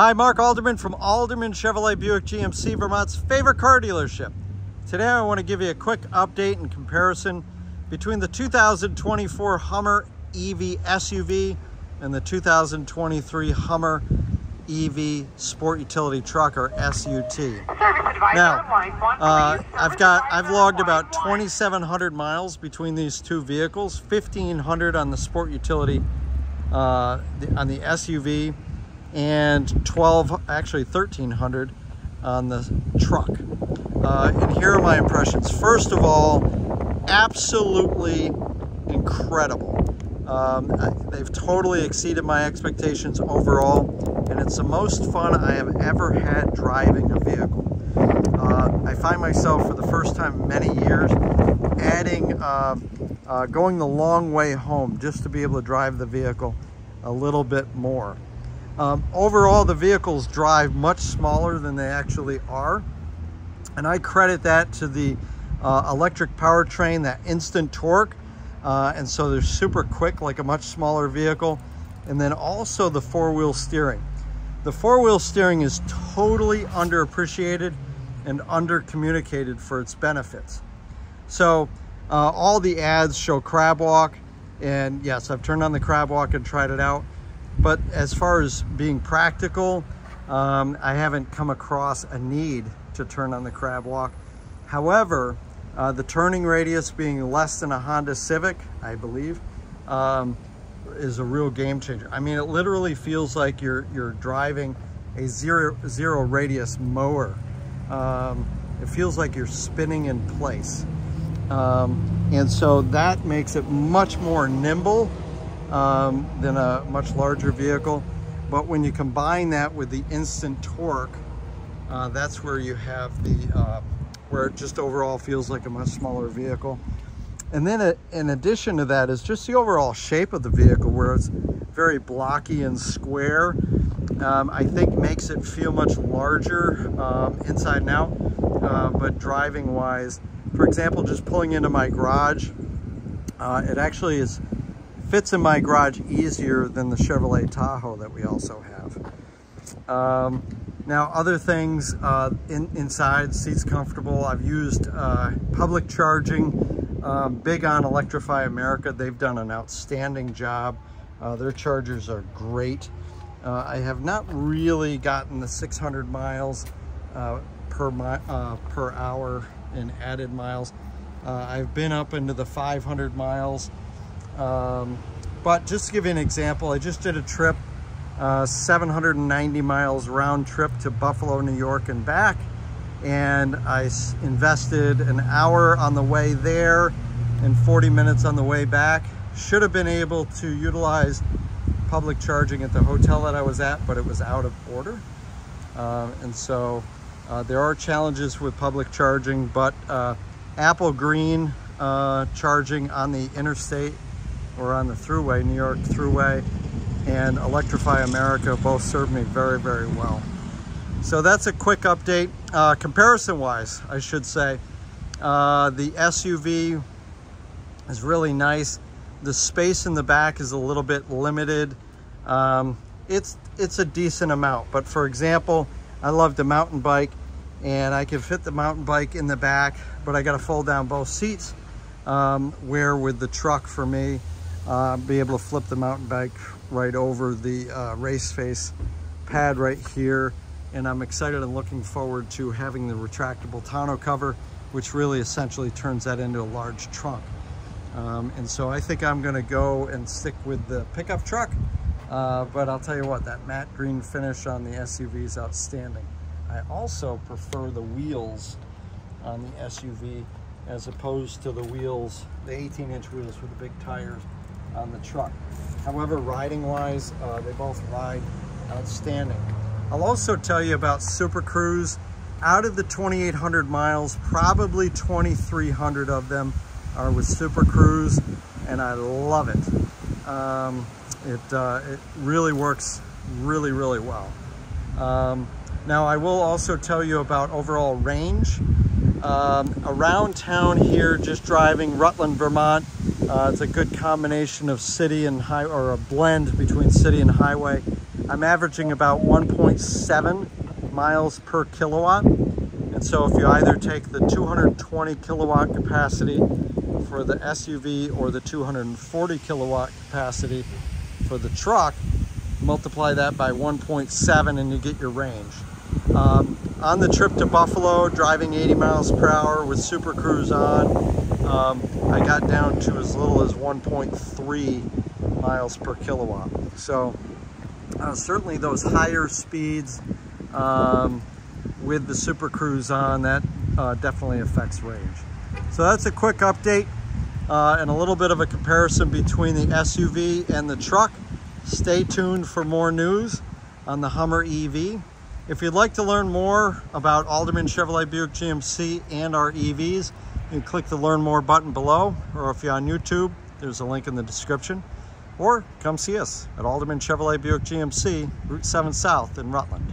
Hi, Mark Alderman from Alderman Chevrolet Buick GMC, Vermont's favorite car dealership. Today I want to give you a quick update and comparison between the 2024 Hummer EV SUV and the 2023 Hummer EV Sport Utility Truck, or SUT. Now, I've logged about 2,700 miles between these two vehicles, 1,500 on the Sport Utility on the SUV, and 1,300 on the truck. And here are my impressions. First of all, absolutely incredible. They've totally exceeded my expectations overall, and it's the most fun I have ever had driving a vehicle. I find myself, for the first time in many years, going the long way home just to be able to drive the vehicle a little bit more. Overall, the vehicles drive much smaller than they actually are, and I credit that to the electric powertrain, that instant torque, and so they're super quick, like a much smaller vehicle. And then also the four-wheel steering. The four-wheel steering is totally underappreciated and under-communicated for its benefits. So all the ads show crab walk, and yes, I've turned on the crab walk and tried it out. But as far as being practical, I haven't come across a need to turn on the crab walk. However, the turning radius being less than a Honda Civic, I believe, is a real game changer. I mean, it literally feels like you're driving a zero radius mower. It feels like you're spinning in place. And so that makes it much more nimble than a much larger vehicle. But when you combine that with the instant torque, that's where you have the where it just overall feels like a much smaller vehicle. And then in addition to that is just the overall shape of the vehicle, where it's very blocky and square. I think makes it feel much larger inside and out, but driving wise, for example, just pulling into my garage, it actually fits in my garage easier than the Chevrolet Tahoe that we also have. Now, other things, inside, seats comfortable. I've used public charging, big on Electrify America. They've done an outstanding job. Their chargers are great. I have not really gotten the 600 miles per hour in added miles. I've been up into the 500 miles. But just to give you an example, I just did a trip, 790 miles round trip to Buffalo, New York and back. And I invested an hour on the way there and 40 minutes on the way back. Should have been able to utilize public charging at the hotel that I was at, but it was out of order. And so there are challenges with public charging, but Apple Green charging on the interstate or on the thruway, New York Thruway, and Electrify America both served me very, very well. So that's a quick update. Comparison-wise, I should say, the SUV is really nice. The space in the back is a little bit limited. It's a decent amount, but for example, I love the mountain bike, and I can fit the mountain bike in the back, but I got to fold down both seats, where with the truck, for me, be able to flip the mountain bike right over the race face pad right here. And I'm excited and looking forward to having the retractable tonneau cover, which really essentially turns that into a large trunk. And so I think I'm gonna go and stick with the pickup truck, but I'll tell you what, that matte green finish on the SUV is outstanding. I also prefer the wheels on the SUV as opposed to the wheels, the 18-inch wheels with the big tires on the truck. However, riding wise, they both ride outstanding. I'll also tell you about Super Cruise. Out of the 2,800 miles, probably 2,300 of them are with Super Cruise, and I love it. It really works really, really well. Now, I will also tell you about overall range. Around town here, just driving Rutland, Vermont, it's a good combination of city and highway, or a blend between city and highway. I'm averaging about 1.7 miles per kilowatt. And so if you either take the 220 kilowatt capacity for the SUV or the 240 kilowatt capacity for the truck, multiply that by 1.7 and you get your range. On the trip to Buffalo, driving 80 miles per hour with Super Cruise on, I got down to as little as 1.3 miles per kilowatt. So certainly those higher speeds with the Super Cruise on, that definitely affects range. So that's a quick update and a little bit of a comparison between the SUV and the truck. Stay tuned for more news on the Hummer EV. If you'd like to learn more about Ultium Chevrolet Buick GMC and our EVs, you can click the Learn More button below, or if you're on YouTube, there's a link in the description, or come see us at Ultium Chevrolet Buick GMC, Route 7 South in Rutland.